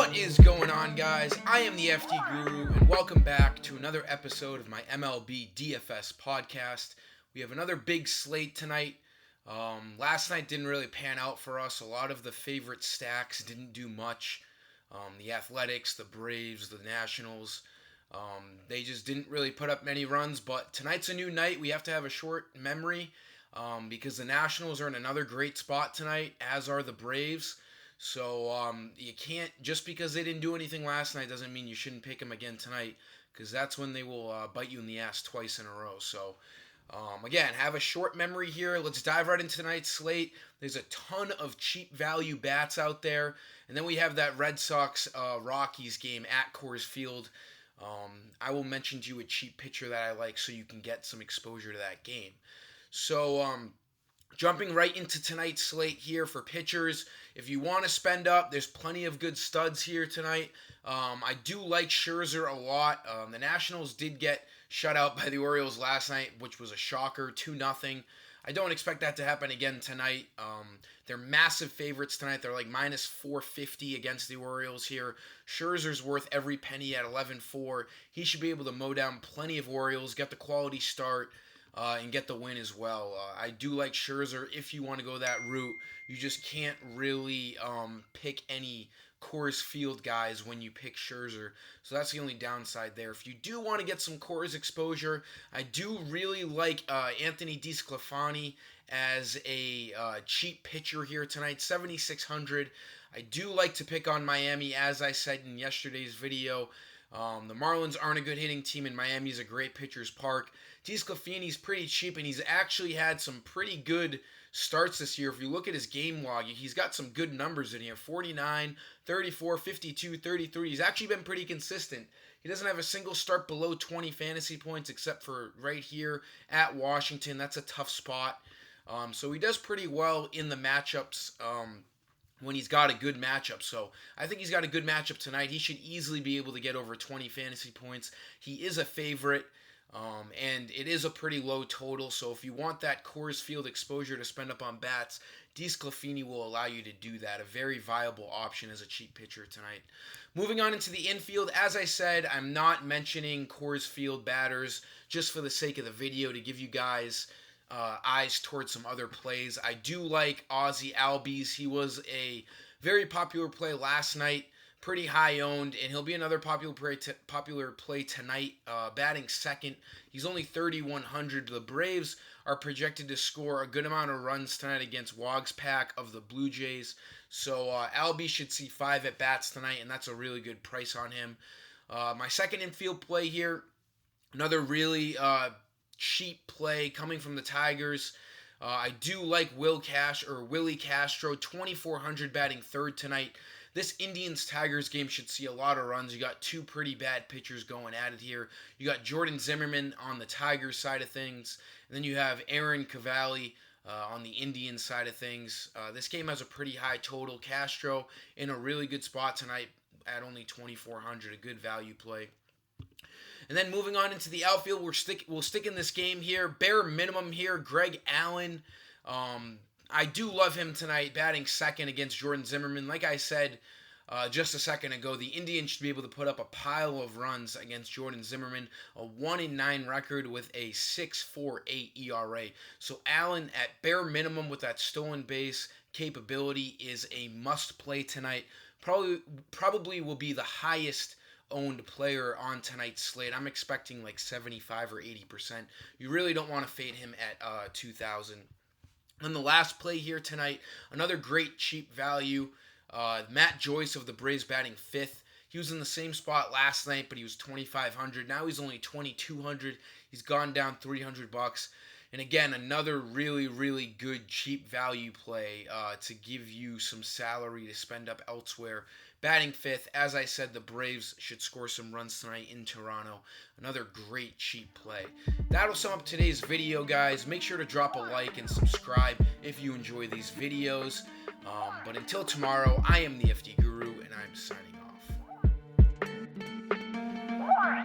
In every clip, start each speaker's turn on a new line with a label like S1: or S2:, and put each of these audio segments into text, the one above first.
S1: What is going on, guys? I am the FD Guru, and welcome back to another episode of my MLB DFS podcast. We have another big slate tonight. Last night didn't really pan out for us. A lot of the favorite stacks didn't do much. The Athletics, the Braves, the Nationals, they just didn't really put up many runs. But tonight's a new night. We have to have a short memory because the Nationals are in another great spot tonight, as are the Braves. So you can't, just because they didn't do anything last night doesn't mean you shouldn't pick them again tonight, because that's when they will bite you in the ass twice in a row. So again, have a short memory here. Let's dive right into tonight's slate. There's a ton of cheap value bats out there. And then we have that Red Sox Rockies game at Coors Field. I will mention to you a cheap pitcher that I like so you can get some exposure to that game. So jumping right into tonight's slate here for pitchers. If you want to spend up, there's plenty of good studs here tonight. I do like Scherzer a lot. The Nationals did get shut out by the Orioles last night, which was a shocker, 2-0. I don't expect that to happen again tonight. They're massive favorites tonight. They're like minus 450 against the Orioles here. Scherzer's worth every penny at 11-4. He should be able to mow down plenty of Orioles, get the quality start, and get the win as well. I do like Scherzer if you want to go that route. You just can't really pick any Coors Field guys when you pick Scherzer. So that's the only downside there. If you do want to get some Coors exposure, I do really like Anthony DeSclafani as a cheap pitcher here tonight, 7,600. I do like to pick on Miami, as I said in yesterday's video. The Marlins aren't a good hitting team, and Miami's a great pitcher's park. DeSclafani's pretty cheap, and he's actually had some pretty good starts this year. If you look at his game log, he's got some good numbers in here. 49, 34, 52, 33. He's actually been pretty consistent. He doesn't have a single start below 20 fantasy points except for right here at Washington. That's a tough spot. So he does pretty well in the matchups when he's got a good matchup. So I think he's got a good matchup tonight. He should easily be able to get over 20 fantasy points. He is a favorite. And it is a pretty low total, so if you want that Coors Field exposure to spend up on bats, DeSclafani will allow you to do that. A very viable option as a cheap pitcher tonight. Moving on into the infield, as I said, I'm not mentioning Coors Field batters just for the sake of the video to give you guys eyes towards some other plays. I do like Ozzie Albies. He was a very popular play last night. Pretty high owned, and he'll be another popular play tonight, batting second. He's only 3,100. The Braves are projected to score a good amount of runs tonight against Wog's pack of the Blue Jays. So Albie should see 5 at-bats tonight, and that's a really good price on him. My second infield play here, another really cheap play coming from the Tigers. I do like Willie Castro, 2,400 batting third tonight. This Indians-Tigers game should see a lot of runs. You got 2 pretty bad pitchers going at it here. You got Jordan Zimmerman on the Tigers side of things, and then you have Aaron Cavalli on the Indians side of things. This game has a pretty high total. Castro in a really good spot tonight at only 2,400, a good value play. And then moving on into the outfield, we'll stick in this game here. Bare minimum here, Greg Allen. I do love him tonight, batting second against Jordan Zimmerman. Like I said just a second ago, the Indians should be able to put up a pile of runs against Jordan Zimmerman. A 1-9 record with a 6.48 ERA. So Allen, at bare minimum with that stolen base capability, is a must-play tonight. Probably will be the highest owned player on tonight's slate. I'm expecting like 75 or 80%. You really don't want to fade him at 2,000. And the last play here tonight, another great cheap value, Matt Joyce of the Braves batting 5th. He was in the same spot last night, but he was 2,500. Now he's only 2,200. He's gone down $300. And again, another really, really good cheap value play to give you some salary to spend up elsewhere. Batting 5th, as I said, the Braves should score some runs tonight in Toronto. Another great cheap play. That'll sum up today's video, guys. Make sure to drop a like and subscribe if you enjoy these videos. But until tomorrow, I am the FD Guru, and I'm signing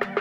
S1: off.